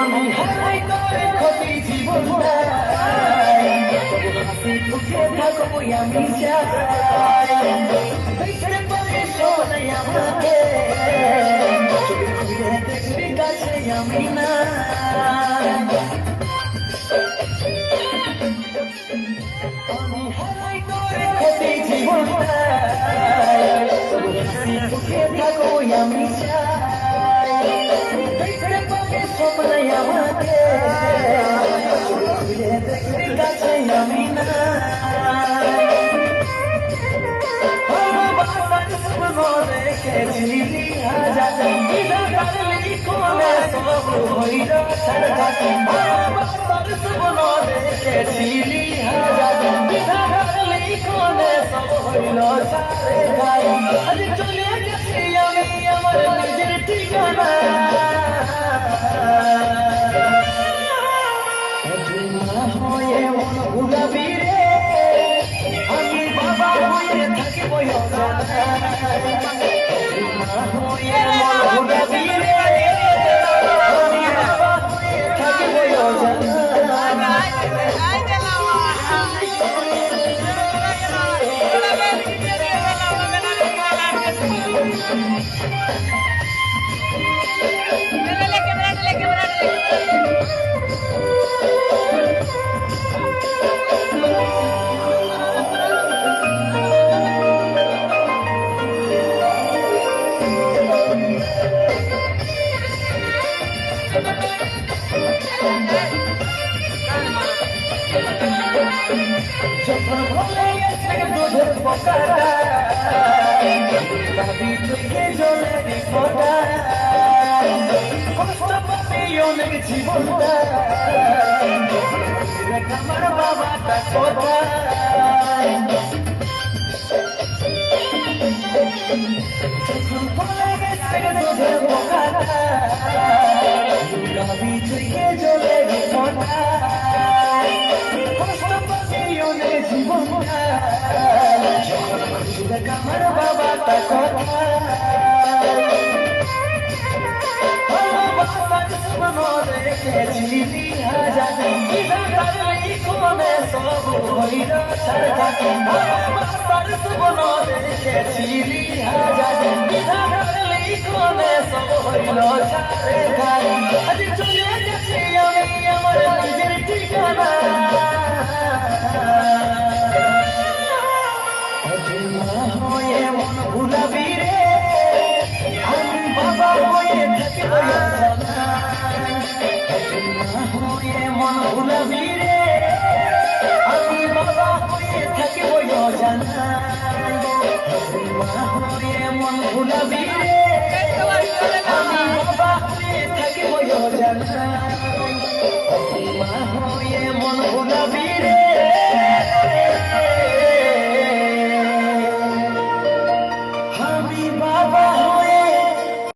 আমি হারাই তোর ক্ষতি জীবনটাই হাসি খুশি থাকবো আমি চাই ছেড়ে পড়ে শোনাই আমাকে দেখবি কাছে আমি না আমি হারাই তোর ক্ষতি জীবনটাই হাসি খুশি থাকবো আমি চাই ছেড়ে পড়ে শোনাই আমাকে দেখবি কাছে আমি না চলে গেছি আমি আমার নিজের ঠিকানা হয়ে ভুলাবি রে আমি বাবা হয়ে থাকিব যখন ভুলে গেছে দুধের পোকাটা দাবি থেকে জলে বিপদা কষ্ট পাবে অনেক জীবনটা আমার বাবাটা কোথায় যখন ভুলে গেছে দুধের পোকাটা দাবি থেকে জলে বিপদা আমার বাবাটা রেখেছিলি কোনে সব হইল রেখেছিলি কোনে সব হইল আজ চলে গেছি আমি আমার নিজের ঠিকানা হয়ে মন ভুলাবি রে আমি বাবা হয়ে থাকিব হয়ে মন ভুলাবি রে আমি বাবা হয়ে থাকিব জানা হয়ে মন ভুলাবি রে